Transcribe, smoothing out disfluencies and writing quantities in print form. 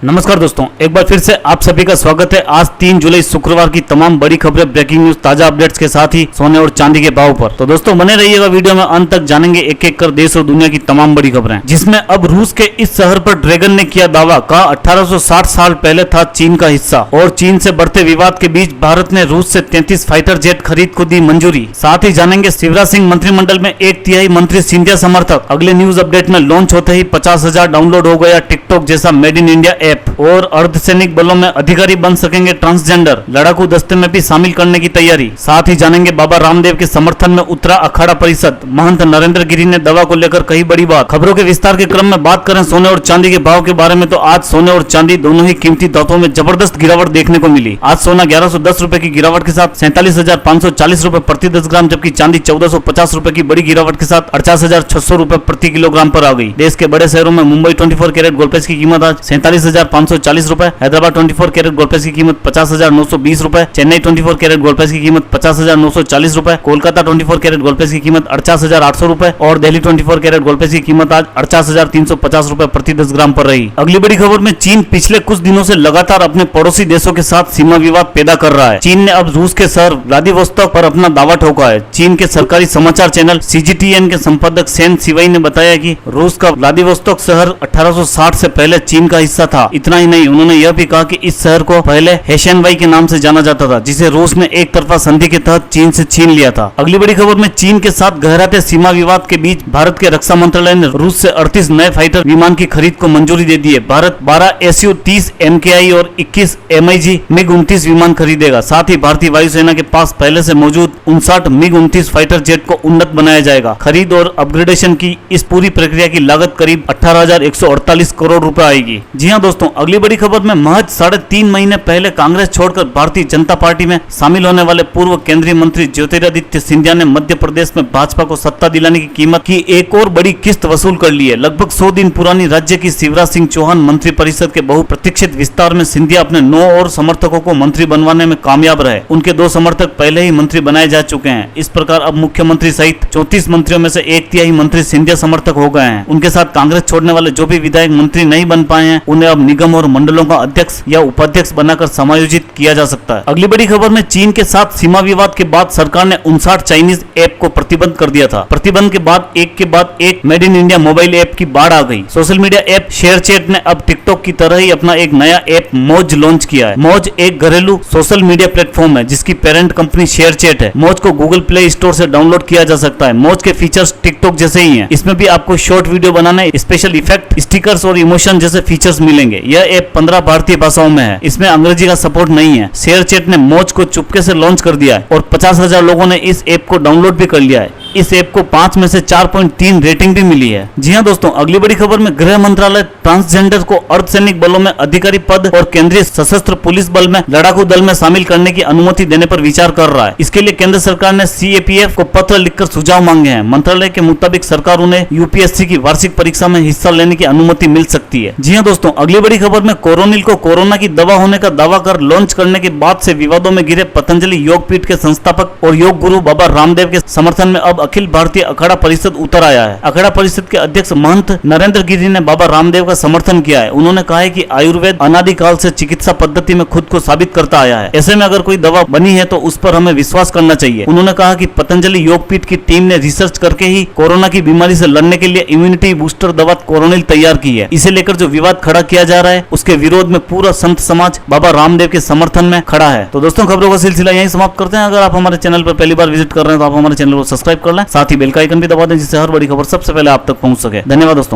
नमस्कार दोस्तों, एक बार फिर से आप सभी का स्वागत है। आज 3 जुलाई शुक्रवार की तमाम बड़ी खबरें, ब्रेकिंग न्यूज, ताजा अपडेट्स के साथ ही सोने और चांदी के भाव पर। तो दोस्तों बने रहिएगा वीडियो में, अंत तक जानेंगे एक एक कर देश और दुनिया की तमाम बड़ी खबरें, जिसमें अब रूस के इस शहर पर ड्रैगन ने किया दावा, कहा 1860 साल पहले था चीन का हिस्सा। और चीन से बढ़ते विवाद के बीच भारत ने रूस से 33 फाइटर जेट खरीद को दी मंजूरी। साथ ही जानेंगे शिवराज सिंह मंत्रिमंडल में 1/3 मंत्री सिंधिया समर्थक। अगले न्यूज अपडेट में लॉन्च होते ही 50,000 डाउनलोड हो गया टिकटॉक जैसा मेड इन इंडिया ऐप। और अर्धसैनिक बलों में अधिकारी बन सकेंगे ट्रांसजेंडर, लड़ाकू दस्ते में भी शामिल करने की तैयारी। साथ ही जानेंगे बाबा रामदेव के समर्थन में उतरा अखाड़ा परिषद, महंत नरेंद्र गिरी ने दवा को लेकर कही बड़ी बात। खबरों के विस्तार के क्रम में बात करें सोने और चांदी के भाव के बारे में, तो आज सोने और चांदी दोनों ही कीमती धातुओं में जबरदस्त गिरावट देखने को मिली। आज सोना 1110 रुपए की गिरावट के साथ 47,540 रुपए प्रति 10 ग्राम, जबकि चांदी 1450 रुपए की बड़ी गिरावट के साथ 48,600 रुपए प्रति किलोग्राम पर आ गई। देश के बड़े शहरों में मुंबई 24 कैरेट गोल्ड प्लस की कीमत आज 47,540 रुपए, हैदराबाद 24 कैरेट गोल्ड प्लस की कीमत 50,920 रुपए, चेन्नई 24 कैरेट गोल्ड प्लस की कीमत 50,940 रुपए, कोलकाता 24 कैरेट गोल्ड प्लस की कीमत 48,800 रुपए और दिल्ली 24 कैरेट गोल्ड प्लस की कीमत आज 48,350 रुपए प्रति 10 ग्राम पर रही। अगली बड़ी खबर में, चीन पिछले कुछ दिनों से लगातार अपने पड़ोसी देशों के साथ सीमा विवाद पैदा कर रहा है। चीन ने अब रूस के शहर व्लादिवोस्तोक पर अपना दावा ठोका है। चीन के सरकारी समाचार चैनल CGTN के संपादक सेन सिवाई ने बताया कि रूस का व्लादिवोस्तोक शहर 1860 से पहले चीन का हिस्सा था। इतना ही नहीं, उन्होंने यह भी कहा कि इस शहर को पहले हेशनवाई के नाम से जाना जाता था, जिसे रूस ने एक तरफा संधि के तहत चीन से छीन लिया था। अगली बड़ी खबर में, चीन के साथ गहराते सीमा विवाद के बीच भारत के रक्षा मंत्रालय ने रूस से 38 नए फाइटर विमान की खरीद को मंजूरी दे दी है। भारत 12 Su-30 MKI और 21 MiG MiG-29 विमान खरीदेगा। साथ ही भारतीय वायुसेना के पास पहले से मौजूद 59 MiG-29 फाइटर जेट को उन्नत बनाया जाएगा। खरीद और अपग्रेडेशन की इस पूरी प्रक्रिया की लागत करीब 18,148 करोड़ रुपए आएगी। जी हाँ दोस्तों, अगली बड़ी खबर में, महज 3.5 महीने पहले कांग्रेस छोड़कर भारतीय जनता पार्टी में शामिल होने वाले पूर्व केंद्रीय मंत्री ज्योतिरादित्य सिंधिया ने मध्य प्रदेश में भाजपा को सत्ता दिलाने की कीमत की एक और बड़ी किस्त वसूल कर ली है। लगभग 100 दिन पुरानी राज्य की शिवराज सिंह चौहान मंत्रिपरिषद के बहुप्रतीक्षित विस्तार में सिंधिया अपने 9 और समर्थकों को मंत्री बनवाने में कामयाब रहे। उनके 2 समर्थक पहले ही मंत्री बनाए जा चुके हैं। इस प्रकार अब मुख्यमंत्री सहित 34 मंत्रियों में से 1/3 मंत्री सिंधिया समर्थक हो गए हैं। उनके साथ कांग्रेस छोड़ने वाले जो भी विधायक मंत्री नहीं बन पाए हैं, उन्हें अब निगम और मंडलों का अध्यक्ष या उपाध्यक्ष बनाकर समायोजित किया जा सकता है। अगली बड़ी खबर में, चीन के साथ सीमा विवाद के बाद सरकार ने 59 चाइनीज ऐप को प्रतिबंध कर दिया था। प्रतिबंध के बाद एक के बाद एक made in India mobile app की बाढ़ आ गई। सोशल मीडिया ऐप शेयरचैट ने अब टिकटॉक की तरह ही अपना एक नया ऐप मौज लॉन्च किया है। मौज एक घरेलू सोशल मीडिया प्लेटफॉर्म है जिसकी पेरेंट कंपनी शेयरचैट है। मौज को गूगल प्ले स्टोर से डाउनलोड किया जा सकता है। मौज के फीचर्स टिकटॉक जैसे ही हैं। इसमें भी आपको शॉर्ट वीडियो बनाने, स्पेशल इफेक्ट, स्टिकर्स और इमोशन जैसे फीचर्स मिलेंगे। यह ऐप 15 भारतीय भाषाओं में है। इसमें अंग्रेजी का सपोर्ट नहीं है। शेयरचैट ने मौज को चुपके से लॉन्च कर दिया है और 50,000 लोगों ने इस ऐप को डाउनलोड भी कर लिया है। इस ऐप को 5 में से 4.3 रेटिंग भी मिली है। जी हाँ दोस्तों, अगली बड़ी खबर में, गृह मंत्रालय ट्रांसजेंडर को अर्धसैनिक बलों में अधिकारी पद और केंद्रीय सशस्त्र पुलिस बल में लड़ाकू दल में शामिल करने की अनुमति देने पर विचार कर रहा है। इसके लिए केंद्र सरकार ने CAPF को पत्र लिखकर सुझाव मांगे हैं। मंत्रालय के मुताबिक सरकार उन्हें UPSC की वार्षिक परीक्षा में हिस्सा लेने की अनुमति मिल सकती है। जी हाँ दोस्तों, अगली बड़ी खबर में, कोरोनिल को कोरोना की दवा होने का दावा कर लॉन्च करने के बाद से विवादों में घिरे पतंजलि योगपीठ के संस्थापक और योग गुरु बाबा रामदेव के समर्थन में अब अखिल भारतीय अखाड़ा परिषद उतर आया है। अखाड़ा परिषद के अध्यक्ष महंत नरेंद्र गिरी ने बाबा रामदेव का समर्थन किया है। उन्होंने कहा है कि आयुर्वेद अनादिकाल से चिकित्सा पद्धति में खुद को साबित करता आया है। ऐसे में अगर कोई दवा बनी है तो उस पर हमें विश्वास करना चाहिए। उन्होंने कहा कि पतंजलि योगपीठ की टीम ने रिसर्च करके ही कोरोना की बीमारी से लड़ने के लिए इम्यूनिटी बूस्टर दवा कोरोनिल तैयार की है। इसे लेकर जो विवाद खड़ा किया जा रहा है, उसके विरोध में पूरा संत समाज बाबा रामदेव के समर्थन में खड़ा है। तो दोस्तों, खबरों का सिलसिला यहीं समाप्त करते हैं। अगर आप हमारे चैनल पर पहली बार विजिट कर रहे हैं तो आप हमारे चैनल को सब्सक्राइब कर लें, साथ ही बेल का आइकन भी दबा दें, जिससे हर बड़ी खबर सबसे पहले आप तक पहुंच सके। धन्यवाद दोस्तों।